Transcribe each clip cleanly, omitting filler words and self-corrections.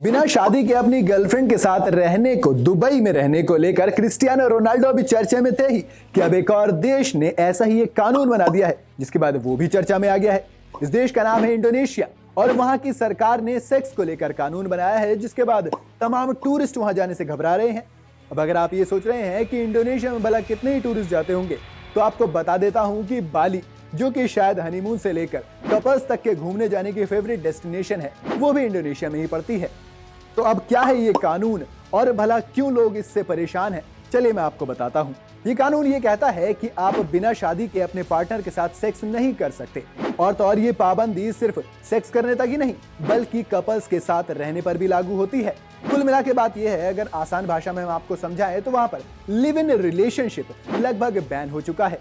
बिना शादी के अपनी गर्लफ्रेंड के साथ रहने को, दुबई में रहने को लेकर क्रिस्टियानो रोनाल्डो अभी चर्चा में थे ही कि अब एक और देश ने ऐसा ही एक कानून बना दिया है, जिसके बाद वो भी चर्चा में आ गया है। इस देश का नाम है इंडोनेशिया और वहां की सरकार ने सेक्स को लेकर कानून बनाया है, जिसके बाद तमाम टूरिस्ट वहां जाने से घबरा रहे हैं। अब अगर आप ये सोच रहे हैं कि इंडोनेशिया में भला कितने ही टूरिस्ट जाते होंगे, तो आपको बता देता हूं कि बाली, जो कि शायद हनीमून से लेकर कपल्स तक के घूमने जाने की फेवरेट डेस्टिनेशन है, वो भी इंडोनेशिया में ही पड़ती है। तो अब क्या है ये कानून और भला क्यों लोग इससे परेशान हैं? चलिए मैं आपको बताता हूँ। ये कानून ये कहता है कि आप बिना शादी के अपने पार्टनर के साथ सेक्स नहीं कर सकते, और तो और ये पाबंदी सिर्फ सेक्स करने तक ही नहीं, बल्कि कपल्स के साथ रहने पर भी लागू होती है। कुल मिला के बात यह है, अगर आसान भाषा में हम आपको समझाएं तो वहां पर लिव इन रिलेशनशिप लगभग बैन हो चुका है।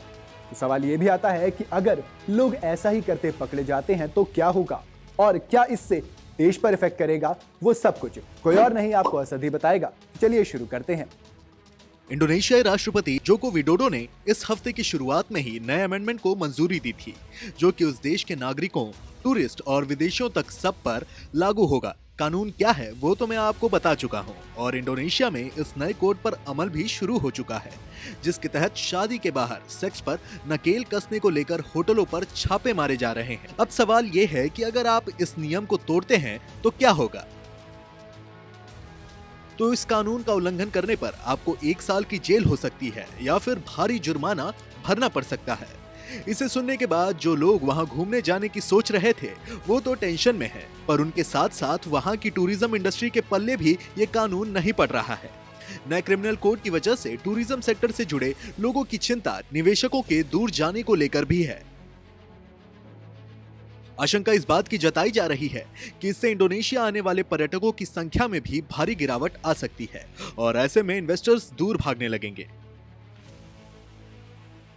तो सवाल ये भी आता है कि अगर लोग ऐसा ही करते पकड़े जाते हैं तो क्या होगा, और क्या इससे देश पर इफेक्ट करेगा? वो सब कुछ कोई और नहीं, आपको असद ही बताएगा। चलिए शुरू करते हैं। इंडोनेशियाई राष्ट्रपति जोको विडोडो ने इस हफ्ते की शुरुआत में ही नए अमेंडमेंट को मंजूरी दी थी, जो कि उस देश के नागरिकों, टूरिस्ट और विदेशियों तक सब पर लागू होगा। कानून क्या है वो तो मैं आपको बता चुका हूं, और इंडोनेशिया में इस नए कोड पर अमल भी शुरू हो चुका है, जिसके तहत शादी के बाहर सेक्स पर नकेल कसने को लेकर होटलों पर छापे मारे जा रहे हैं। अब सवाल ये है कि अगर आप इस नियम को तोड़ते हैं तो क्या होगा? तो इस कानून का उल्लंघन करने पर आपको 1 साल की जेल हो सकती है या फिर भारी जुर्माना भरना पड़ सकता है। इसे सुनने के बाद जो लोग वहां घूमने जाने की सोच रहे थे वो तो टेंशन में है, पर उनके साथ साथ वहां की टूरिज्म इंडस्ट्री के पल्ले भी ये कानून नहीं पड़ रहा है। नए क्रिमिनल कोड की वजह से टूरिज्म सेक्टर से जुड़े लोगों की चिंता निवेशकों के दूर जाने को लेकर भी है। आशंका इस बात की जताई जा रही है कि इससे इंडोनेशिया आने वाले पर्यटकों की संख्या में भी भारी गिरावट आ सकती है, और ऐसे में इन्वेस्टर्स दूर भागने लगेंगे।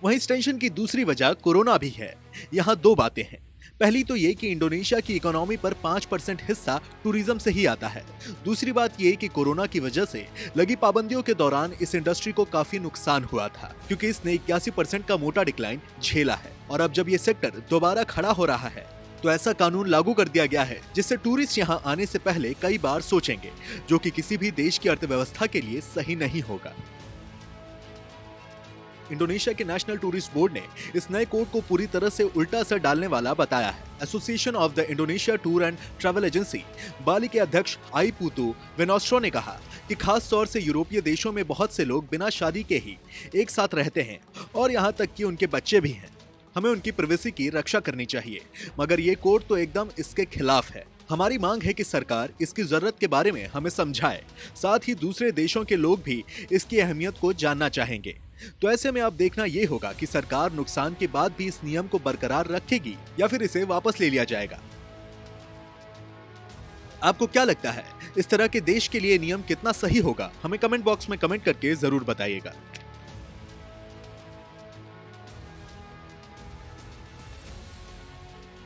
वहीं इस टेंशन की दूसरी वजह कोरोना भी है। यहाँ 2 बातें हैं। पहली तो ये कि इंडोनेशिया की इकोनॉमी पर 5% हिस्सा टूरिज्म से ही आता है। दूसरी बात ये कि कोरोना की वजह से लगी पाबंदियों के दौरान इस इंडस्ट्री को काफी नुकसान हुआ था, क्योंकि इसने 81% का मोटा डिक्लाइन झेला है। और अब जब ये सेक्टर दोबारा खड़ा हो रहा है, तो ऐसा कानून लागू कर दिया गया है जिससे टूरिस्ट यहाँ आने से पहले कई बार सोचेंगे, जो कि किसी भी देश की अर्थव्यवस्था के लिए सही नहीं होगा। इंडोनेशिया के नेशनल टूरिस्ट बोर्ड ने इस नए कोड को पूरी तरह से उल्टा असर डालने वाला बताया है। Association of the Indonesia tour and travel agency Bali के अध्यक्ष आई पुतु विनोस्ट्रो ने कहा कि खास तौर से यूरोपीय देशों में बहुत से लोग बिना शादी के ही एक साथ रहते हैं, और यहाँ तक कि उनके बच्चे भी हैं। हमें उनकी प्राइवेसी की रक्षा करनी चाहिए, मगर ये कोड तो एकदम इसके खिलाफ है। हमारी मांग है कि सरकार इसकी जरूरत के बारे में हमें समझाए, साथ ही दूसरे देशों के लोग भी इसकी अहमियत को जानना चाहेंगे। तो ऐसे में अब देखना ये होगा कि सरकार नुकसान के बाद भी इस नियम को बरकरार रखेगी या फिर इसे वापस ले लिया जाएगा। आपको क्या लगता है, इस तरह के देश के लिए नियम कितना सही होगा? हमें कमेंट बॉक्स में कमेंट करके जरूर बताइएगा।